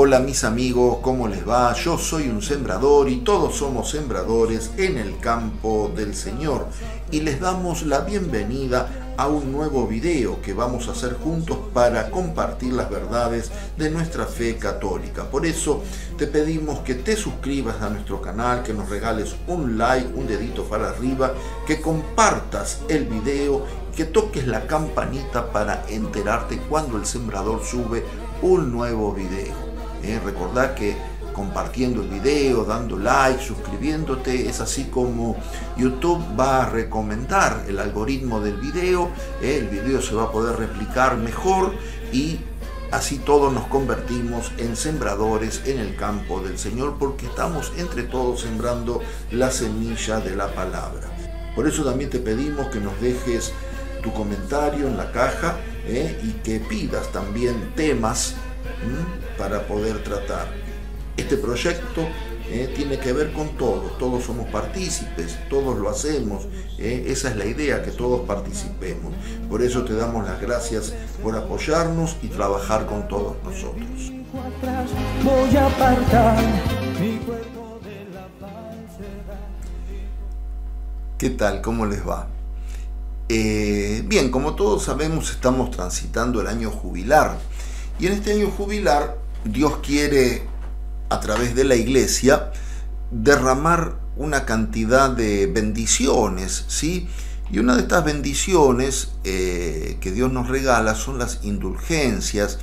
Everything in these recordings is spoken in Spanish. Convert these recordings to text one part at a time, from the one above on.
Hola mis amigos, ¿cómo les va? Yo soy un sembrador y todos somos sembradores en el campo del Señor. Y les damos la bienvenida a un nuevo video que vamos a hacer juntos para compartir las verdades de nuestra fe católica. Por eso te pedimos que te suscribas a nuestro canal, que nos regales un like, un dedito para arriba, que compartas el video, que toques la campanita para enterarte cuando el sembrador sube un nuevo video. Recordá que compartiendo el video, dando like, suscribiéndote, es así como YouTube va a recomendar el algoritmo del video. El video se va a poder replicar mejor y así todos nos convertimos en sembradores en el campo del Señor, porque estamos entre todos sembrando la semilla de la palabra. Por eso también te pedimos que nos dejes tu comentario en la caja y que pidas también temas para poder tratar. Este proyecto tiene que ver con todos somos partícipes, todos lo hacemos, esa es la idea, que todos participemos. Por eso te damos las gracias por apoyarnos y trabajar con todos nosotros. Voy a apartar mi cuerpo de la falsedad. ¿Qué tal? ¿Cómo les va? Bien, como todos sabemos, estamos transitando el año jubilar. Y en este año jubilar, Dios quiere, a través de la iglesia, derramar una cantidad de bendiciones, ¿sí? Y una de estas bendiciones que Dios nos regala son las indulgencias,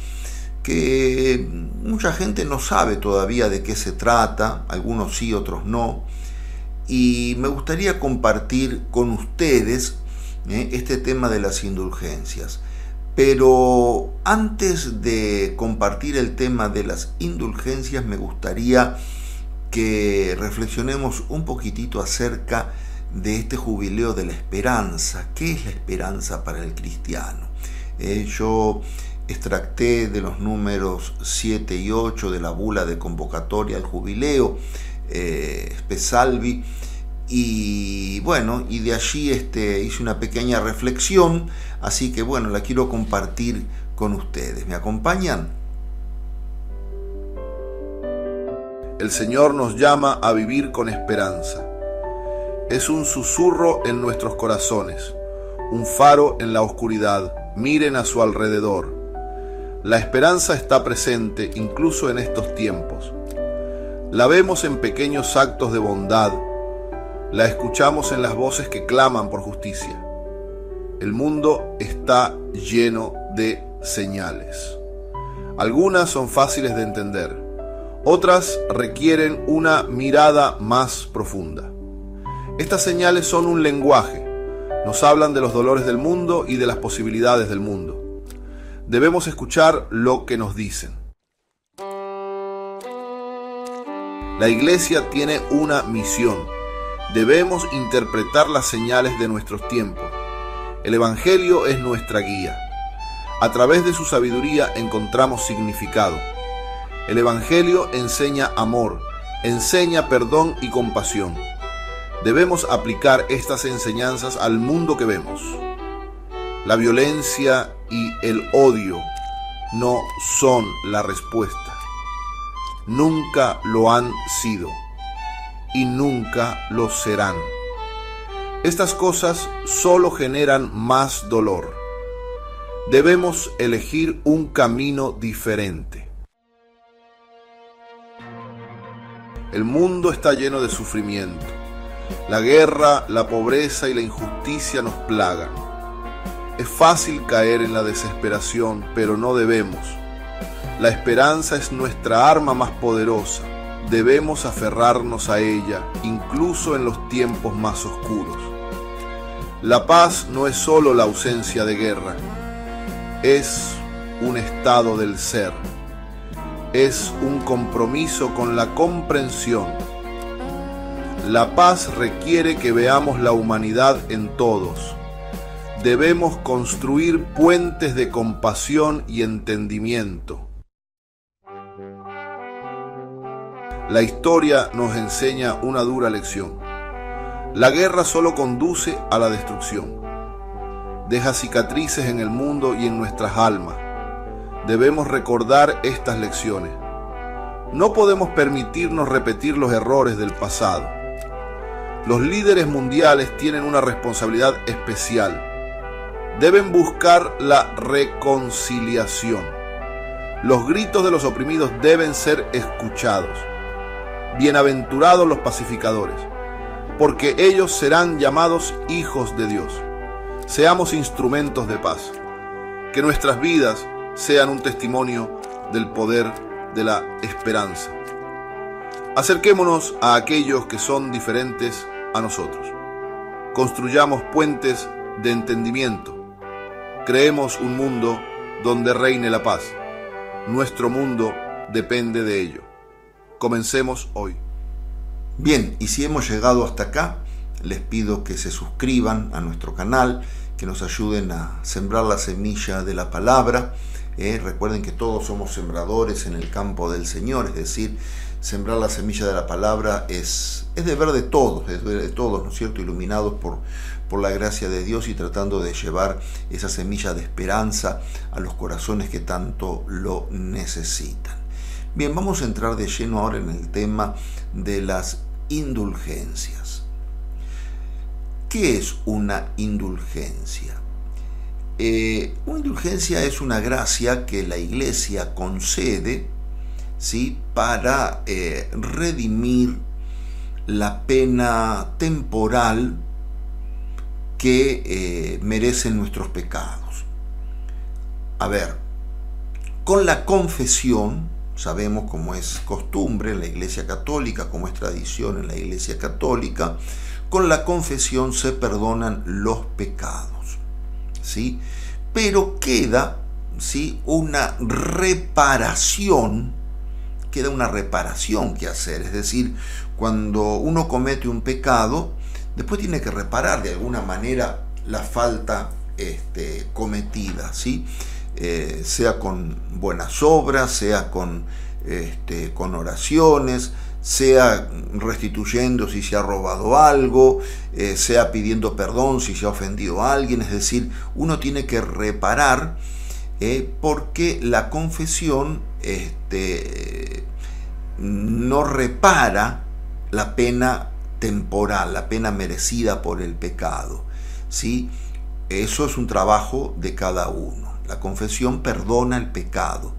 que mucha gente no sabe todavía de qué se trata, algunos sí, otros no. Y me gustaría compartir con ustedes este tema de las indulgencias. Pero antes de compartir el tema de las indulgencias, me gustaría que reflexionemos un poquitito acerca de este jubileo de la esperanza. ¿Qué es la esperanza para el cristiano? Yo extracté de los números 7 y 8 de la bula de convocatoria al jubileo, Spe Salvi, y bueno, y de allí hice una pequeña reflexión, así que bueno, la quiero compartir con ustedes. ¿Me acompañan? El Señor nos llama a vivir con esperanza. Es un susurro en nuestros corazones, un faro en la oscuridad. Miren a su alrededor. La esperanza está presente incluso en estos tiempos. La vemos en pequeños actos de bondad. La escuchamos en las voces que claman por justicia. El mundo está lleno de señales. Algunas son fáciles de entender, otras requieren una mirada más profunda. Estas señales son un lenguaje, nos hablan de los dolores del mundo y de las posibilidades del mundo. Debemos escuchar lo que nos dicen. La Iglesia tiene una misión. Debemos interpretar las señales de nuestros tiempos. El Evangelio es nuestra guía. A través de su sabiduría encontramos significado. El Evangelio enseña amor, enseña perdón y compasión. Debemos aplicar estas enseñanzas al mundo que vemos. La violencia y el odio no son la respuesta. Nunca lo han sido. Y nunca lo serán. Estas cosas solo generan más dolor. Debemos elegir un camino diferente. El mundo está lleno de sufrimiento. La guerra, la pobreza y la injusticia nos plagan. Es fácil caer en la desesperación, pero no debemos. La esperanza es nuestra arma más poderosa. Debemos aferrarnos a ella, incluso en los tiempos más oscuros. La paz no es solo la ausencia de guerra, es un estado del ser, es un compromiso con la comprensión. La paz requiere que veamos la humanidad en todos. Debemos construir puentes de compasión y entendimiento. La historia nos enseña una dura lección. La guerra solo conduce a la destrucción. Deja cicatrices en el mundo y en nuestras almas. Debemos recordar estas lecciones. No podemos permitirnos repetir los errores del pasado. Los líderes mundiales tienen una responsabilidad especial. Deben buscar la reconciliación. Los gritos de los oprimidos deben ser escuchados. Bienaventurados los pacificadores, porque ellos serán llamados hijos de Dios. Seamos instrumentos de paz. Que nuestras vidas sean un testimonio del poder de la esperanza. Acerquémonos a aquellos que son diferentes a nosotros. Construyamos puentes de entendimiento. Creemos un mundo donde reine la paz. Nuestro mundo depende de ello. Comencemos hoy. Bien, y si hemos llegado hasta acá, les pido que se suscriban a nuestro canal, que nos ayuden a sembrar la semilla de la palabra. Recuerden que todos somos sembradores en el campo del Señor, es decir, sembrar la semilla de la palabra es deber de todos, ¿no es cierto?, iluminados por la gracia de Dios y tratando de llevar esa semilla de esperanza a los corazones que tanto lo necesitan. Bien, vamos a entrar de lleno ahora en el tema de las indulgencias. ¿Qué es una indulgencia? Una indulgencia es una gracia que la Iglesia concede, ¿sí?, para redimir la pena temporal que merecen nuestros pecados. A ver, con la confesión, sabemos como es costumbre en la Iglesia Católica, como es tradición en la Iglesia Católica, con la confesión se perdonan los pecados. ¿Sí? Pero queda, ¿sí?, una reparación que hacer. Es decir, cuando uno comete un pecado, después tiene que reparar de alguna manera la falta cometida, ¿sí? Sea con buenas obras, sea con oraciones, sea restituyendo si se ha robado algo, sea pidiendo perdón si se ha ofendido a alguien. Es decir, uno tiene que reparar porque la confesión no repara la pena temporal, la pena merecida por el pecado, ¿sí? Eso es un trabajo de cada uno. La confesión perdona el pecado,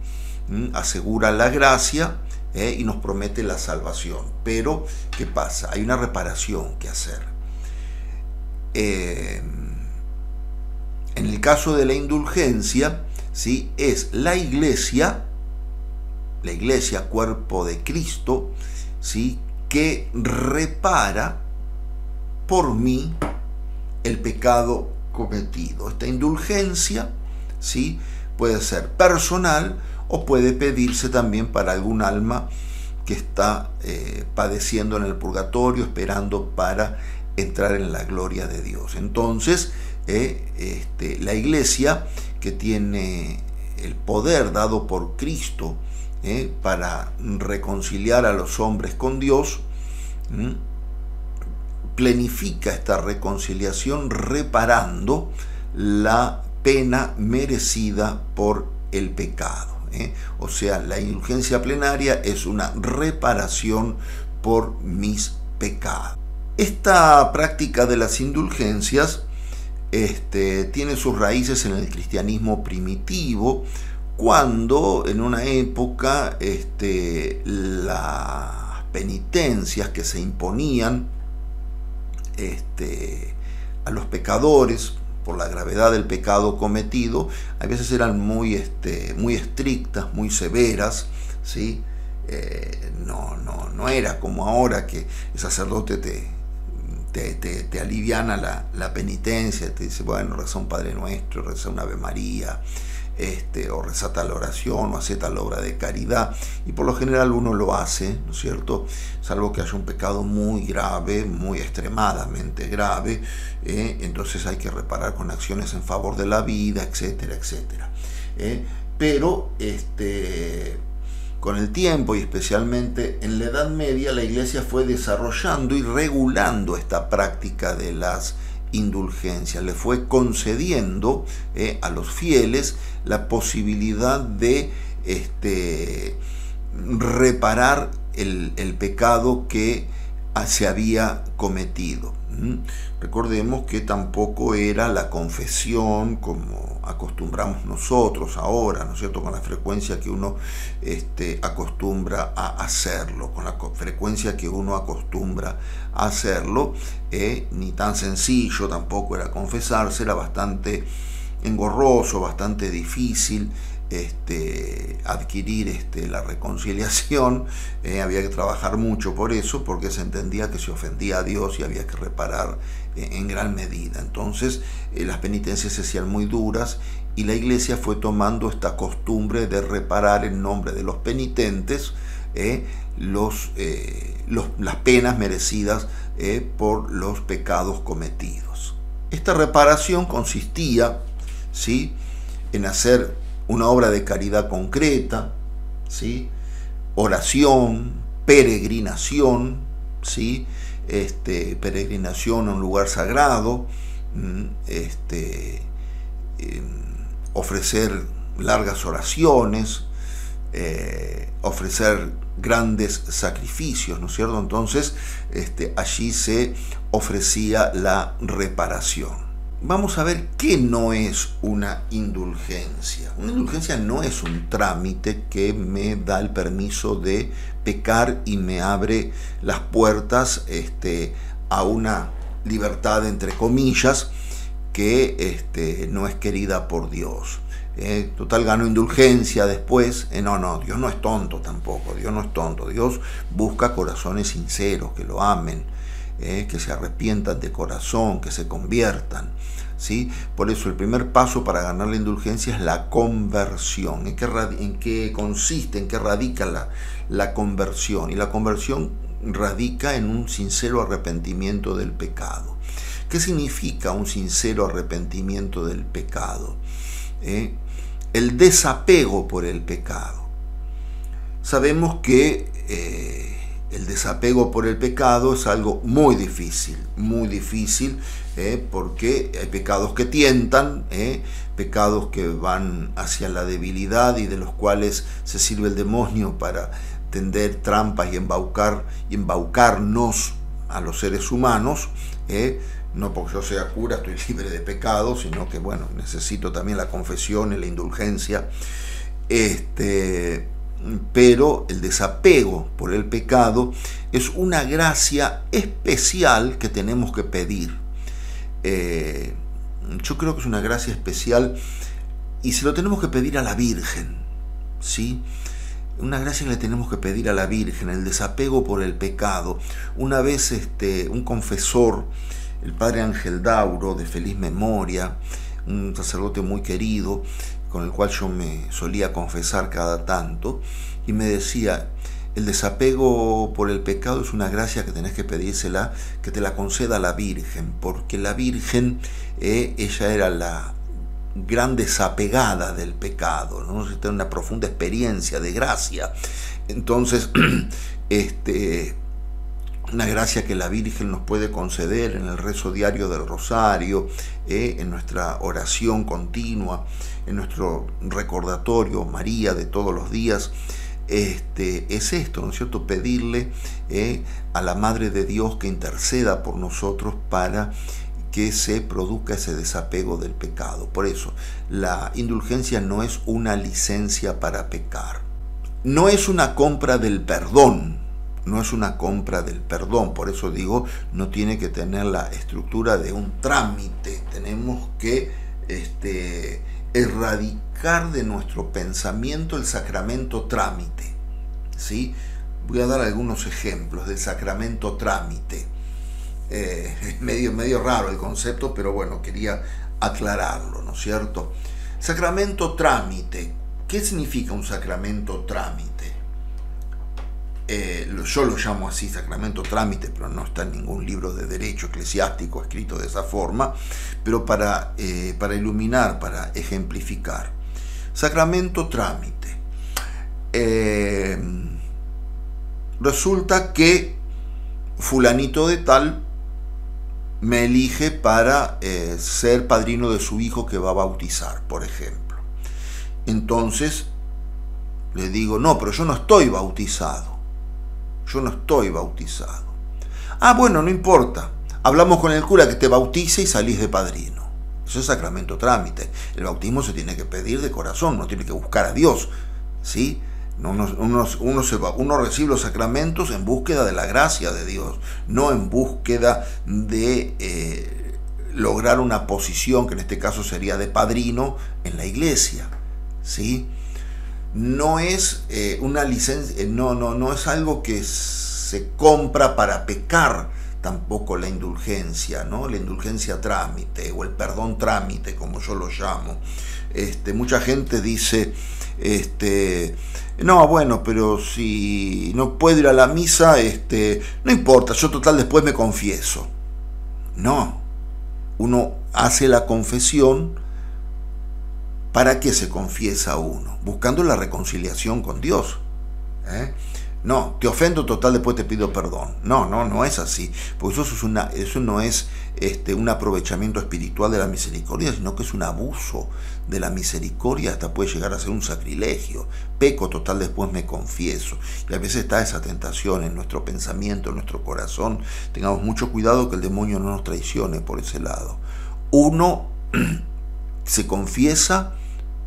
asegura la gracia, y nos promete la salvación. Pero, ¿qué pasa? Hay una reparación que hacer. En el caso de la indulgencia, ¿sí?, es la iglesia, cuerpo de Cristo, ¿sí?, que repara por mí el pecado cometido. Esta indulgencia, ¿sí?, puede ser personal o puede pedirse también para algún alma que está padeciendo en el purgatorio, esperando para entrar en la gloria de Dios. Entonces, la iglesia, que tiene el poder dado por Cristo para reconciliar a los hombres con Dios, planifica esta reconciliación reparando la pena merecida por el pecado. O sea, la indulgencia plenaria es una reparación por mis pecados. Esta práctica de las indulgencias tiene sus raíces en el cristianismo primitivo, cuando en una época las penitencias que se imponían a los pecadores por la gravedad del pecado cometido, a veces eran muy estrictas, muy severas, ¿sí? No era como ahora que el sacerdote te aliviana la penitencia, te dice, bueno, reza un Padre Nuestro, reza una Ave María, o reza tal oración, o hace tal obra de caridad, y por lo general uno lo hace, ¿no es cierto?, salvo que haya un pecado muy grave, muy extremadamente grave, entonces hay que reparar con acciones en favor de la vida, etcétera, etcétera. Pero con el tiempo, y especialmente en la Edad Media, la Iglesia fue desarrollando y regulando esta práctica de las indulgencias, le fue concediendo a los fieles la posibilidad de reparar el pecado que se había cometido. Recordemos que tampoco era la confesión como acostumbramos nosotros ahora, ¿no es cierto?, con la frecuencia que uno acostumbra a hacerlo, con la frecuencia que uno acostumbra a hacerlo, ni tan sencillo tampoco era confesarse, era bastante engorroso, bastante difícil adquirir la reconciliación. Había que trabajar mucho por eso, porque se entendía que se ofendía a Dios y había que reparar en gran medida. Entonces las penitencias se hacían muy duras y la Iglesia fue tomando esta costumbre de reparar en nombre de los penitentes las penas merecidas por los pecados cometidos. Esta reparación consistía, ¿sí?, en hacer una obra de caridad concreta, ¿sí?, oración, peregrinación, ¿sí?, peregrinación a un lugar sagrado, ofrecer largas oraciones, ofrecer grandes sacrificios, ¿no es cierto? Entonces allí se ofrecía la reparación. Vamos a ver qué no es una indulgencia. Una indulgencia no es un trámite que me da el permiso de pecar y me abre las puertas a una libertad, entre comillas, que no es querida por Dios. Total, gano indulgencia después. No, Dios no es tonto tampoco. Dios no es tonto. Dios busca corazones sinceros, que lo amen, que se arrepientan de corazón, que se conviertan, ¿sí? Por eso el primer paso para ganar la indulgencia es la conversión. ¿En qué consiste, en qué radica la conversión? Y la conversión radica en un sincero arrepentimiento del pecado. ¿Qué significa un sincero arrepentimiento del pecado? El desapego por el pecado. Sabemos que el desapego por el pecado es algo muy difícil, porque hay pecados que tientan, pecados que van hacia la debilidad y de los cuales se sirve el demonio para tender trampas y embaucarnos a los seres humanos. No porque yo sea cura estoy libre de pecado, sino que bueno, necesito también la confesión y la indulgencia. Pero el desapego por el pecado es una gracia especial que tenemos que pedir. Yo creo que es una gracia especial y se lo tenemos que pedir a la Virgen, ¿sí? Una gracia que le tenemos que pedir a la Virgen, el desapego por el pecado. Una vez un confesor, el padre Ángel Dauro, de feliz memoria, un sacerdote muy querido, con el cual yo me solía confesar cada tanto, y me decía: el desapego por el pecado es una gracia que tenés que pedírsela, que te la conceda la Virgen, porque la Virgen, ella era la gran desapegada del pecado, ¿no? Tiene una profunda experiencia de gracia. Entonces, una gracia que la Virgen nos puede conceder en el rezo diario del Rosario, en nuestra oración continua, en nuestro recordatorio María de todos los días, es esto, ¿no es cierto? Pedirle a la Madre de Dios que interceda por nosotros para que se produzca ese desapego del pecado. Por eso, la indulgencia no es una licencia para pecar, no es una compra del perdón. No es una compra del perdón, por eso digo, no tiene que tener la estructura de un trámite. Tenemos que erradicar de nuestro pensamiento el sacramento trámite, ¿sí? Voy a dar algunos ejemplos del sacramento trámite. Es medio raro el concepto, pero bueno, quería aclararlo, ¿no es cierto? Sacramento trámite. ¿Qué significa un sacramento trámite? Yo lo llamo así, sacramento trámite, pero no está en ningún libro de derecho eclesiástico escrito de esa forma, pero para iluminar, para ejemplificar. Sacramento trámite. Resulta que fulanito de tal me elige para ser padrino de su hijo que va a bautizar, por ejemplo. Entonces, le digo, no, pero yo no estoy bautizado. Yo no estoy bautizado. Ah, bueno, no importa. Hablamos con el cura que te bautice y salís de padrino. Eso es sacramento trámite. El bautismo se tiene que pedir de corazón, no tiene que buscar a Dios, ¿sí? Uno recibe los sacramentos en búsqueda de la gracia de Dios, no en búsqueda de lograr una posición, que en este caso sería de padrino, en la iglesia, ¿sí? No es una licencia, no es algo que se compra para pecar, tampoco la indulgencia, ¿no? La indulgencia trámite o el perdón trámite, como yo lo llamo. Mucha gente dice, no, bueno, pero si no puedo ir a la misa, no importa, yo total después me confieso. No, uno hace la confesión. ¿Para qué se confiesa uno? Buscando la reconciliación con Dios. No, te ofendo total, después te pido perdón. No es así. Porque eso no es un aprovechamiento espiritual de la misericordia, sino que es un abuso de la misericordia, hasta puede llegar a ser un sacrilegio. Peco total, después me confieso. Y a veces está esa tentación en nuestro pensamiento, en nuestro corazón. Tengamos mucho cuidado que el demonio no nos traicione por ese lado. Uno se confiesa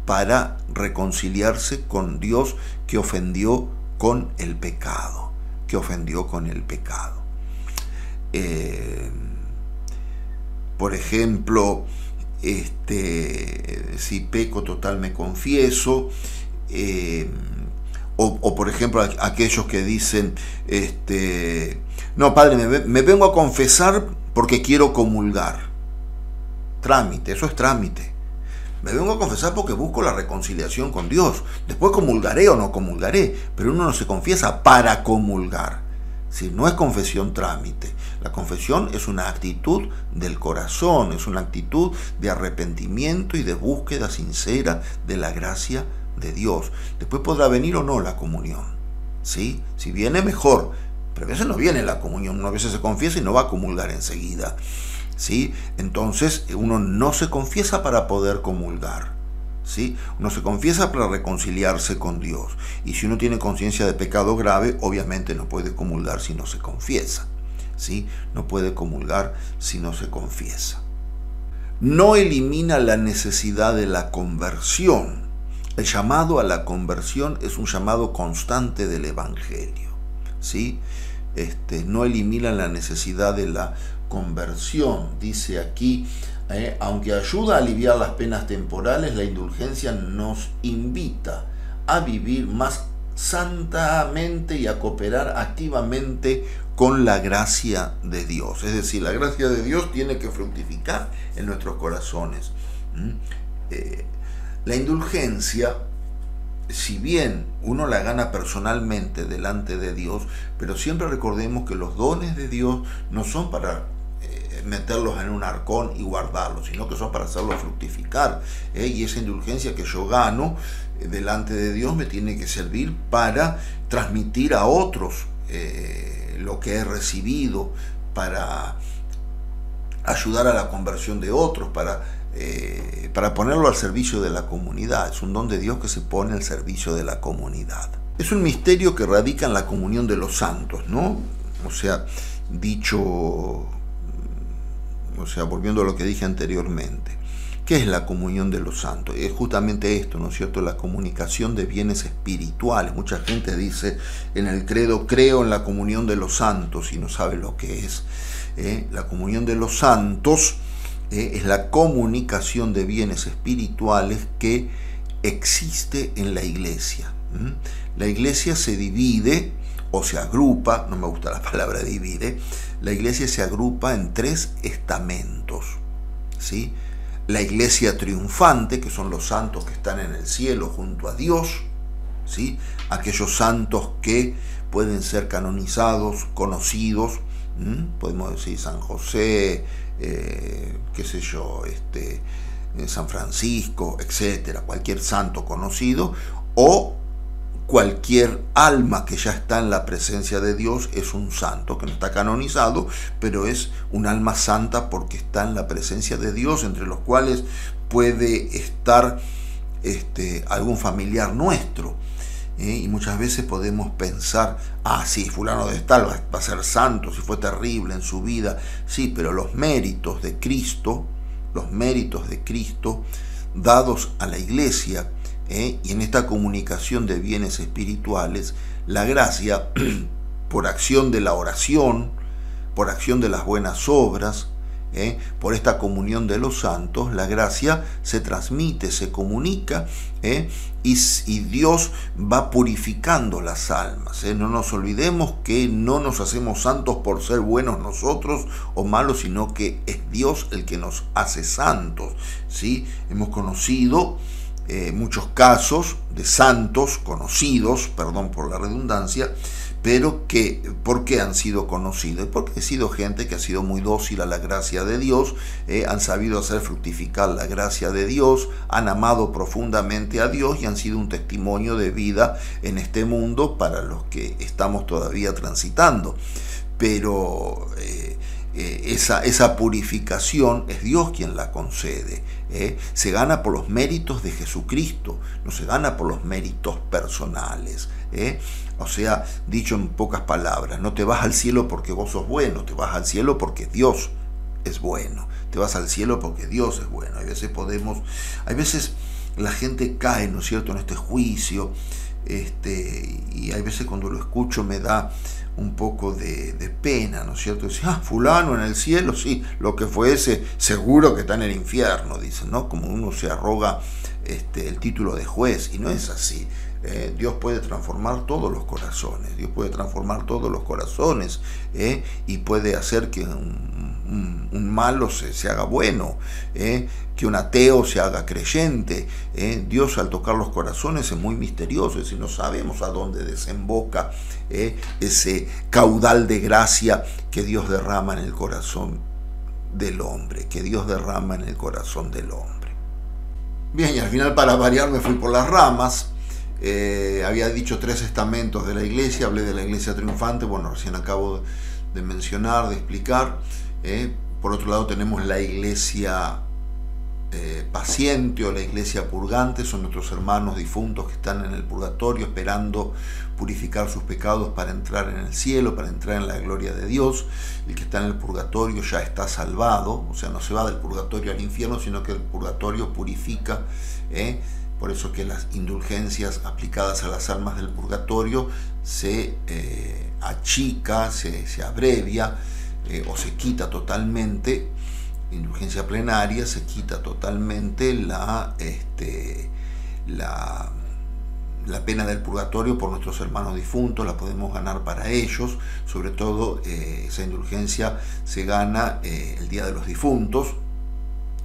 para reconciliarse con Dios que ofendió con el pecado, por ejemplo, si peco total me confieso, o por ejemplo aquellos que dicen, no, padre, me vengo a confesar porque quiero comulgar. Trámite, eso es trámite. Me vengo a confesar porque busco la reconciliación con Dios. Después comulgaré o no comulgaré, pero uno no se confiesa para comulgar. Si no es confesión trámite. La confesión es una actitud del corazón, es una actitud de arrepentimiento y de búsqueda sincera de la gracia de Dios. Después podrá venir o no la comunión, ¿sí? Si viene, mejor, pero a veces no viene la comunión, a veces se confiesa y no va a comulgar enseguida, ¿sí? Entonces uno no se confiesa para poder comulgar, ¿sí? Uno se confiesa para reconciliarse con Dios. Y si uno tiene conciencia de pecado grave, obviamente no puede comulgar si no se confiesa, ¿sí? No puede comulgar si no se confiesa. No elimina la necesidad de la conversión. El llamado a la conversión es un llamado constante del Evangelio, ¿sí? No elimina la necesidad de la conversión. Dice aquí, aunque ayuda a aliviar las penas temporales, la indulgencia nos invita a vivir más santamente y a cooperar activamente con la gracia de Dios. Es decir, la gracia de Dios tiene que fructificar en nuestros corazones. La indulgencia, si bien uno la gana personalmente delante de Dios, pero siempre recordemos que los dones de Dios no son para meterlos en un arcón y guardarlos, sino que son para hacerlos fructificar, y esa indulgencia que yo gano delante de Dios me tiene que servir para transmitir a otros lo que he recibido, para ayudar a la conversión de otros, para ponerlo al servicio de la comunidad. Es un don de Dios que se pone al servicio de la comunidad. Es un misterio que radica en la comunión de los santos, ¿no? Volviendo a lo que dije anteriormente, ¿qué es la comunión de los santos? Es justamente esto, ¿no es cierto? La comunicación de bienes espirituales. Mucha gente dice en el credo, creo en la comunión de los santos, y no sabe lo que es. La comunión de los santos es la comunicación de bienes espirituales que existe en la iglesia. La iglesia se divide o se agrupa, no me gusta la palabra divide, la iglesia se agrupa en 3 estamentos, ¿sí? La iglesia triunfante, que son los santos que están en el cielo junto a Dios, ¿sí? Aquellos santos que pueden ser canonizados, conocidos, podemos decir San José, San Francisco, etcétera, cualquier santo conocido, o cualquier alma que ya está en la presencia de Dios es un santo, que no está canonizado, pero es un alma santa porque está en la presencia de Dios, entre los cuales puede estar algún familiar nuestro. Y muchas veces podemos pensar, sí, fulano de tal va a ser santo, si fue terrible en su vida. Sí, pero los méritos de Cristo dados a la iglesia, y en esta comunicación de bienes espirituales, la gracia, por acción de la oración, por acción de las buenas obras, por esta comunión de los santos, la gracia se transmite, se comunica, y Dios va purificando las almas. No nos olvidemos que no nos hacemos santos por ser buenos nosotros o malos, sino que es Dios el que nos hace santos, ¿sí? Hemos conocido muchos casos de santos conocidos, perdón por la redundancia, pero ¿por qué han sido conocidos? Porque ha sido gente que ha sido muy dócil a la gracia de Dios, han sabido hacer fructificar la gracia de Dios, han amado profundamente a Dios y han sido un testimonio de vida en este mundo para los que estamos todavía transitando. Pero esa purificación es Dios quien la concede. Se gana por los méritos de Jesucristo, no se gana por los méritos personales. O sea, dicho en pocas palabras, no te vas al cielo porque vos sos bueno, te vas al cielo porque Dios es bueno, te vas al cielo porque Dios es bueno. Hay veces la gente cae, ¿no es cierto?, en este juicio, y hay veces cuando lo escucho me da un poco de pena, ¿no es cierto? Dice, fulano en el cielo, sí, lo que fue ese, seguro que está en el infierno, dicen, ¿no? Como uno se arroga el título de juez, y no es así. Dios puede transformar todos los corazones, y puede hacer que un malo se haga bueno, que un ateo se haga creyente. Dios, al tocar los corazones, es muy misterioso, es decir, no sabemos a dónde desemboca ese caudal de gracia que Dios derrama en el corazón del hombre, Bien, y al final, para variar, me fui por las ramas. Había dicho 3 estamentos de la iglesia, hablé de la iglesia triunfante, bueno, recién acabo de mencionar, de explicar. Por otro lado tenemos la iglesia paciente o la iglesia purgante, son nuestros hermanos difuntos que están en el purgatorio esperando purificar sus pecados para entrar en el cielo, para entrar en la gloria de Dios. El que está en el purgatorio ya está salvado, o sea, no se va del purgatorio al infierno, sino que el purgatorio purifica. Por eso que las indulgencias aplicadas a las almas del purgatorio se achica, se abrevia, o se quita totalmente. Indulgencia plenaria, se quita totalmente la pena del purgatorio por nuestros hermanos difuntos, la podemos ganar para ellos. Sobre todo esa indulgencia se gana el Día de los Difuntos,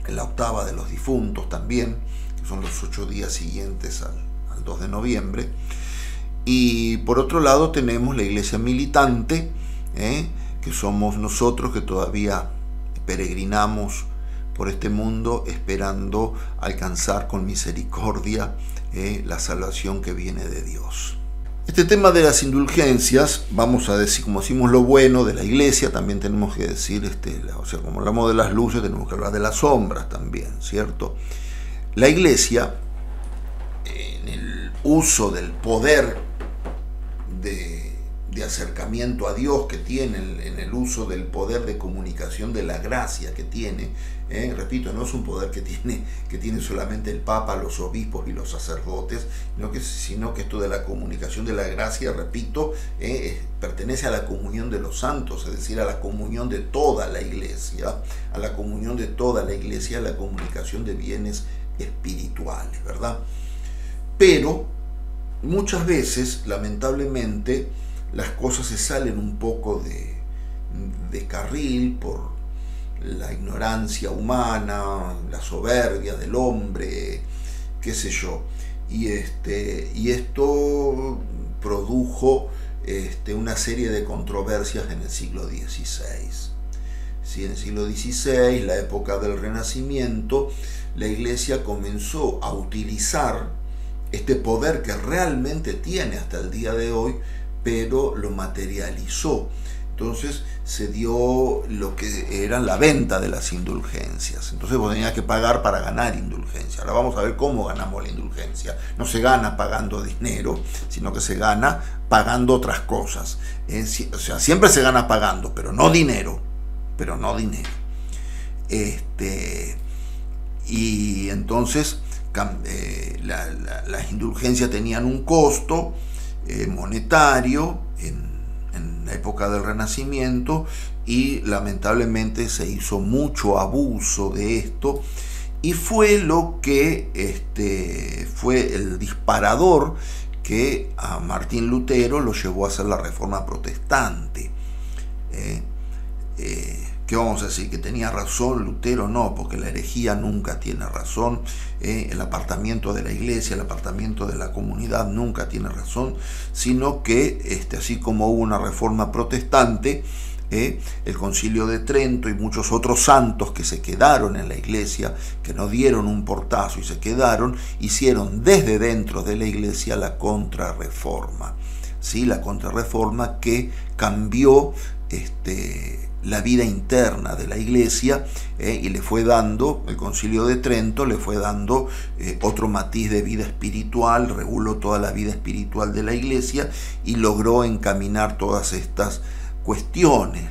en la octava de los difuntos también, que son los 8 días siguientes al 2 de noviembre. Y por otro lado tenemos la iglesia militante, que somos nosotros que todavía peregrinamos por este mundo esperando alcanzar con misericordia la salvación que viene de Dios. Este tema de las indulgencias, vamos a decir, como decimos lo bueno de la iglesia, también tenemos que decir, o sea, como hablamos de las luces, tenemos que hablar de las sombras también, ¿cierto? La iglesia, en el uso del poder de acercamiento a Dios que tiene, en el uso del poder de comunicación de la gracia que tiene, repito, no es un poder que tiene solamente el Papa, los obispos y los sacerdotes, sino que esto de la comunicación de la gracia, repito, pertenece a la comunión de los santos, es decir, a la comunión de toda la iglesia, la comunicación de bienes espirituales, ¿verdad? Pero muchas veces, lamentablemente, las cosas se salen un poco de carril por la ignorancia humana, la soberbia del hombre, qué sé yo. Y esto produjo una serie de controversias en el siglo XVI. Sí, en el siglo XVI, la época del Renacimiento, la Iglesia comenzó a utilizar este poder que realmente tiene hasta el día de hoy, pero lo materializó Entonces se dio lo que era la venta de las indulgencias. Entonces vos tenías que pagar para ganar indulgencia. Ahora vamos a ver cómo ganamos la indulgencia. No se gana pagando dinero, sino que se gana pagando otras cosas. O sea, siempre se gana pagando, pero no dinero. Y entonces las indulgencias tenían un costo monetario en la época del Renacimiento, y lamentablemente se hizo mucho abuso de esto, y fue lo que fue el disparador que a Martín Lutero lo llevó a hacer la Reforma Protestante. ¿Qué vamos a decir? ¿Que tenía razón Lutero? No, porque la herejía nunca tiene razón. El apartamiento de la iglesia, el apartamiento de la comunidad nunca tiene razón, sino que así como hubo una reforma protestante, el Concilio de Trento y muchos otros santos que se quedaron en la iglesia, que no dieron un portazo y se quedaron, hicieron desde dentro de la iglesia la contrarreforma. ¿Sí? La contrarreforma que cambió la vida interna de la iglesia, y le fue dando, el Concilio de Trento le fue dando otro matiz de vida espiritual, reguló toda la vida espiritual de la iglesia y logró encaminar todas estas cuestiones,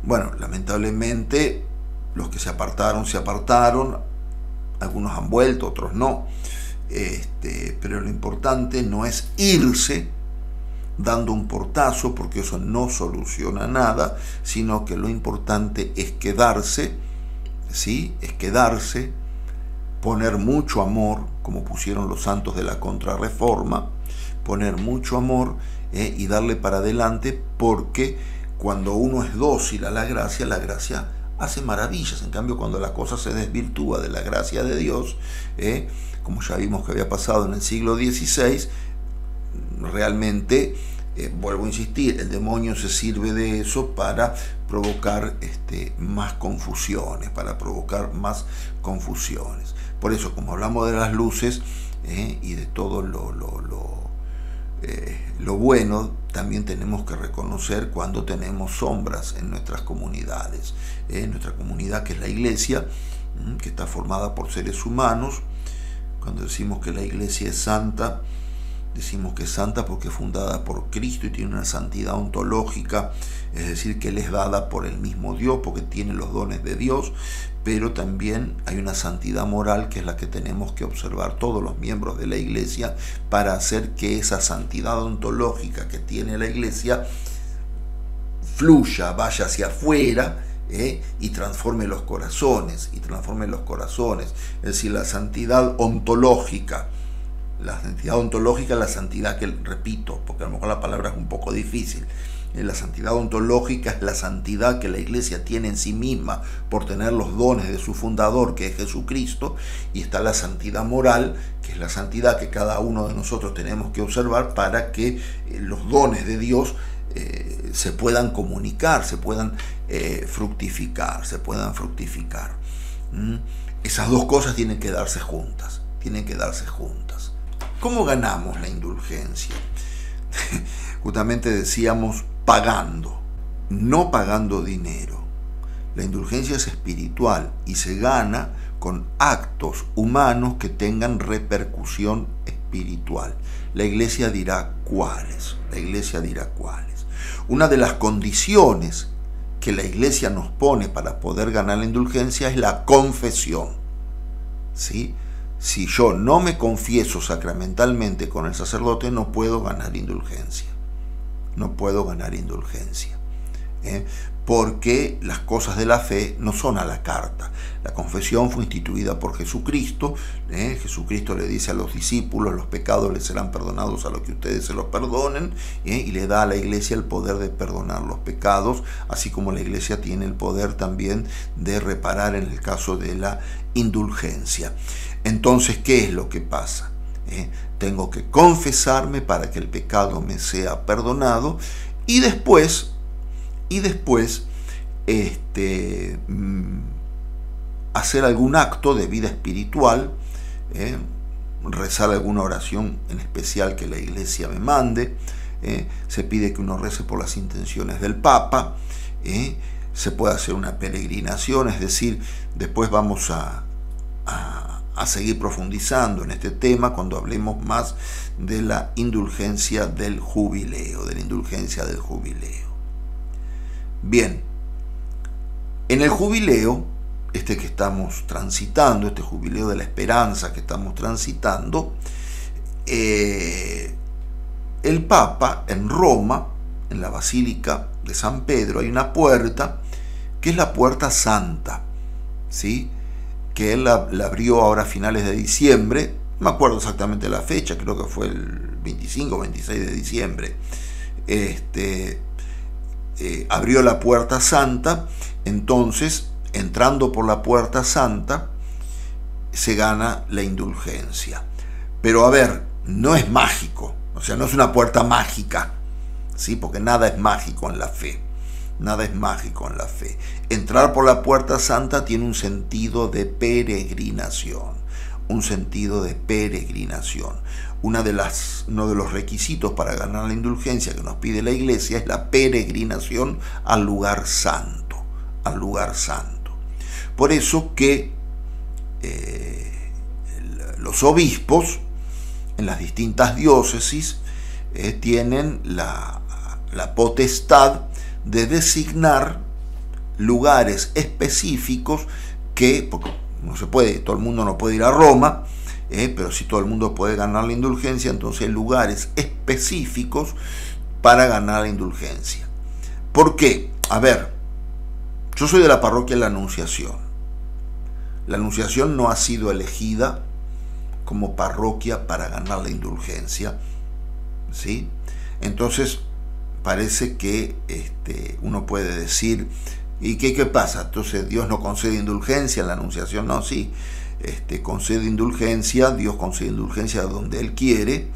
Bueno, lamentablemente los que se apartaron, algunos han vuelto, otros no, pero lo importante no es irse dando un portazo, porque eso no soluciona nada, sino que lo importante es quedarse, ¿sí? Es quedarse, poner mucho amor, como pusieron los santos de la Contrarreforma, poner mucho amor y darle para adelante, porque cuando uno es dócil a la gracia hace maravillas. En cambio, cuando la cosa se desvirtúa de la gracia de Dios, como ya vimos que había pasado en el siglo XVI, realmente, vuelvo a insistir, el demonio se sirve de eso para provocar más confusiones, Por eso, como hablamos de las luces y de todo lo bueno, también tenemos que reconocer cuando tenemos sombras en nuestras comunidades. Nuestra comunidad, que es la iglesia, que está formada por seres humanos. Cuando decimos que la iglesia es santa, decimos que es santa porque es fundada por Cristo y tiene una santidad ontológica, es decir, que le es dada por el mismo Dios, porque tiene los dones de Dios, pero también hay una santidad moral que es la que tenemos que observar todos los miembros de la iglesia para hacer que esa santidad ontológica que tiene la iglesia fluya, vaya hacia afuera, y transforme los corazones, es decir, la santidad ontológica. La santidad ontológica es la santidad que, repito, porque a lo mejor la palabra es un poco difícil, la santidad ontológica es la santidad que la iglesia tiene en sí misma por tener los dones de su fundador, que es Jesucristo, y está la santidad moral, que es la santidad que cada uno de nosotros tenemos que observar para que los dones de Dios se puedan comunicar, se puedan fructificar. Esas dos cosas tienen que darse juntas. ¿Cómo ganamos la indulgencia? Justamente decíamos pagando, no pagando dinero. La indulgencia es espiritual y se gana con actos humanos que tengan repercusión espiritual. La iglesia dirá cuáles. Una de las condiciones que la iglesia nos pone para poder ganar la indulgencia es la confesión. ¿Sí? Si yo no me confieso sacramentalmente con el sacerdote, no puedo ganar indulgencia. Porque las cosas de la fe no son a la carta. La confesión fue instituida por Jesucristo. Jesucristo le dice a los discípulos: los pecados les serán perdonados a los que ustedes se los perdonen, y le da a la iglesia el poder de perdonar los pecados, así como la iglesia tiene el poder también de reparar en el caso de la indulgencia. Entonces, ¿qué es lo que pasa? Tengo que confesarme para que el pecado me sea perdonado, y después hacer algún acto de vida espiritual, rezar alguna oración en especial que la iglesia me mande, se pide que uno rece por las intenciones del Papa, se puede hacer una peregrinación, es decir, después vamos a seguir profundizando en este tema cuando hablemos más de la indulgencia del jubileo, Bien, en el jubileo, que estamos transitando, este jubileo de la esperanza que estamos transitando, el Papa en Roma, en la Basílica de San Pedro, hay una puerta que es la puerta santa, ¿sí? Que él la abrió ahora a finales de diciembre, no me acuerdo exactamente la fecha, creo que fue el 25 o 26 de diciembre, abrió la puerta santa. Entonces, entrando por la puerta santa, se gana la indulgencia. Pero a ver, no es mágico, o sea, no es una puerta mágica, ¿sí? Porque nada es mágico en la fe. Entrar por la puerta santa tiene un sentido de peregrinación. Uno de los requisitos para ganar la indulgencia que nos pide la Iglesia es la peregrinación al lugar santo. Por eso que los obispos en las distintas diócesis tienen la potestad de designar lugares específicos porque no se puede, todo el mundo no puede ir a Roma, pero si todo el mundo puede ganar la indulgencia, entonces hay lugares específicos para ganar la indulgencia. ¿Por qué? A ver, yo soy de la parroquia de la Anunciación. La Anunciación no ha sido elegida como parroquia para ganar la indulgencia, ¿sí? Entonces parece que uno puede decir, ¿y qué pasa? Entonces Dios no concede indulgencia en la Anunciación. No, sí, concede indulgencia, Dios concede indulgencia donde Él quiere,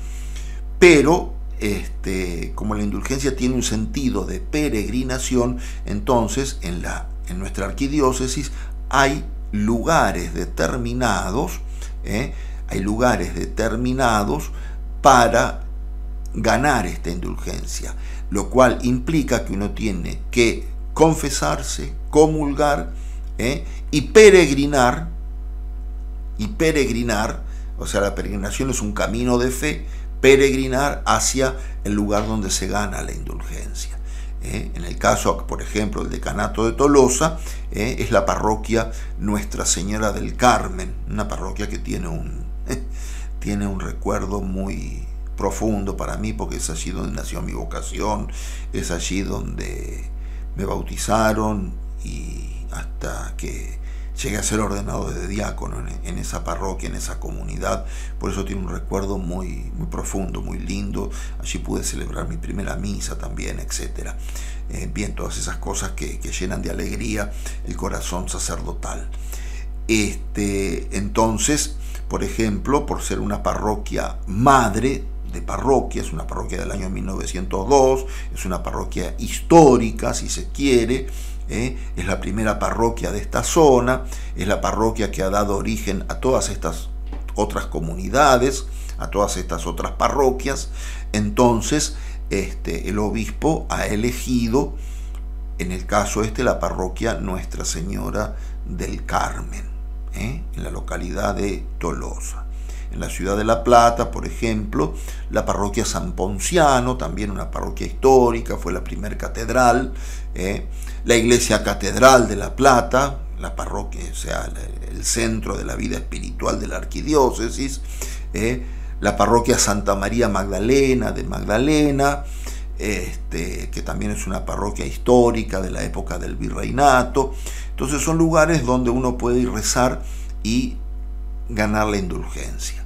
pero como la indulgencia tiene un sentido de peregrinación, entonces en nuestra arquidiócesis hay lugares determinados, para ganar esta indulgencia, lo cual implica que uno tiene que confesarse, comulgar, y peregrinar, o sea, la peregrinación es un camino de fe, peregrinar hacia el lugar donde se gana la indulgencia. En el caso, por ejemplo, el decanato de Tolosa, es la parroquia Nuestra Señora del Carmen, una parroquia que tiene un recuerdo muy profundo para mí, porque es allí donde nació mi vocación, es allí donde me bautizaron y hasta que llegué a ser ordenado de diácono en esa parroquia, en esa comunidad. Por eso tiene un recuerdo muy, muy profundo, muy lindo. Allí pude celebrar mi primera misa también, etc. Bien, todas esas cosas que llenan de alegría el corazón sacerdotal. Entonces, por ejemplo, por ser una parroquia madre de parroquia, es una parroquia del año 1902, es una parroquia histórica, si se quiere, es la primera parroquia de esta zona, es la parroquia que ha dado origen a todas estas otras comunidades, a todas estas otras parroquias. Entonces el obispo ha elegido, en el caso la parroquia Nuestra Señora del Carmen, en la localidad de Tolosa. En la ciudad de La Plata, por ejemplo, la parroquia San Ponciano, también una parroquia histórica, fue la primer catedral. La iglesia catedral de La Plata, la parroquia, o sea, el centro de la vida espiritual de la arquidiócesis. La parroquia Santa María Magdalena de Magdalena, que también es una parroquia histórica de la época del virreinato. Entonces son lugares donde uno puede ir a rezar y ganar la indulgencia.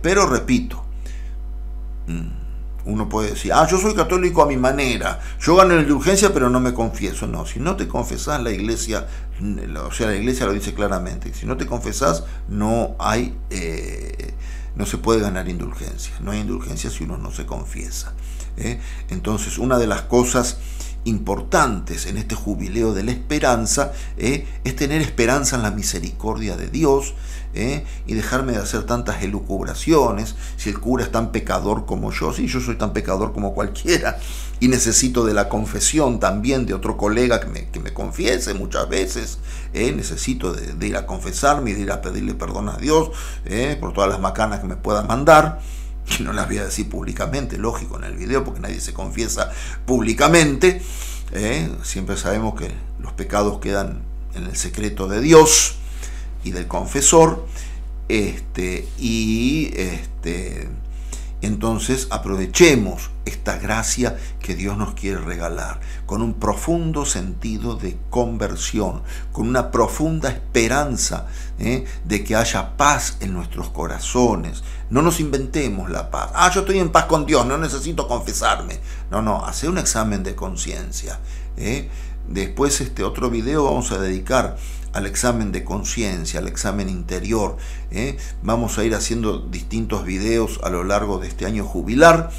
Pero repito, uno puede decir, yo soy católico a mi manera, yo gano la indulgencia pero no me confieso. No, si no te confesás, la iglesia lo dice claramente, si no te confesás no se puede ganar indulgencia, no hay indulgencia si uno no se confiesa. Entonces, una de las cosas importantes en este jubileo de la esperanza es tener esperanza en la misericordia de Dios, y dejarme de hacer tantas elucubraciones. Si el cura es tan pecador como yo, sí, yo soy tan pecador como cualquiera, y necesito de la confesión también de otro colega que me confiese muchas veces. Necesito de ir a confesarme y de ir a pedirle perdón a Dios por todas las macanas que me pueda mandar, que no las voy a decir públicamente, lógico, en el video, porque nadie se confiesa públicamente. Siempre sabemos que los pecados quedan en el secreto de Dios y del confesor. Entonces aprovechemos esta gracia que Dios nos quiere regalar, con un profundo sentido de conversión, con una profunda esperanza de que haya paz en nuestros corazones. No nos inventemos la paz. Yo estoy en paz con Dios, no necesito confesarme. No, hace un examen de conciencia. Después otro video vamos a dedicar al examen de conciencia, al examen interior. Vamos a ir haciendo distintos videos a lo largo de este año jubilar,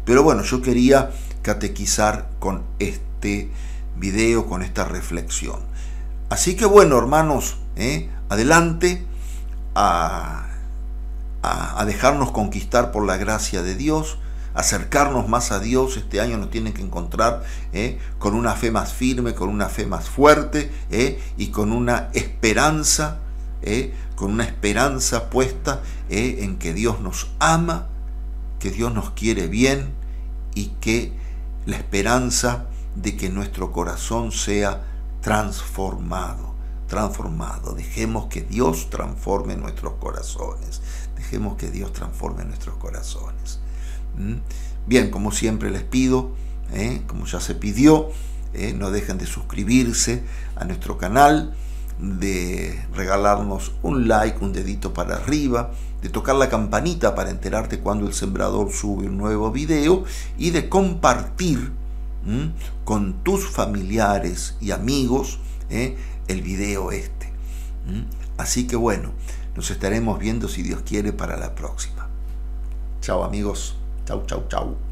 pero bueno, yo quería catequizar con este video, con esta reflexión. Así que bueno, hermanos, adelante a dejarnos conquistar por la gracia de Dios, acercarnos más a Dios. Este año nos tienen que encontrar con una fe más firme, con una fe más fuerte, y con una esperanza puesta en que Dios nos ama, que Dios nos quiere bien, y que la esperanza de que nuestro corazón sea transformado. Dejemos que Dios transforme nuestros corazones. Dejemos que Dios transforme nuestros corazones. Bien, como siempre les pido, como ya se pidió, no dejen de suscribirse a nuestro canal, de regalarnos un like, un dedito para arriba, de tocar la campanita para enterarte cuando el Sembrador sube un nuevo video, y de compartir con tus familiares y amigos el video Así que bueno, nos estaremos viendo, si Dios quiere, para la próxima. Chao amigos. Chau.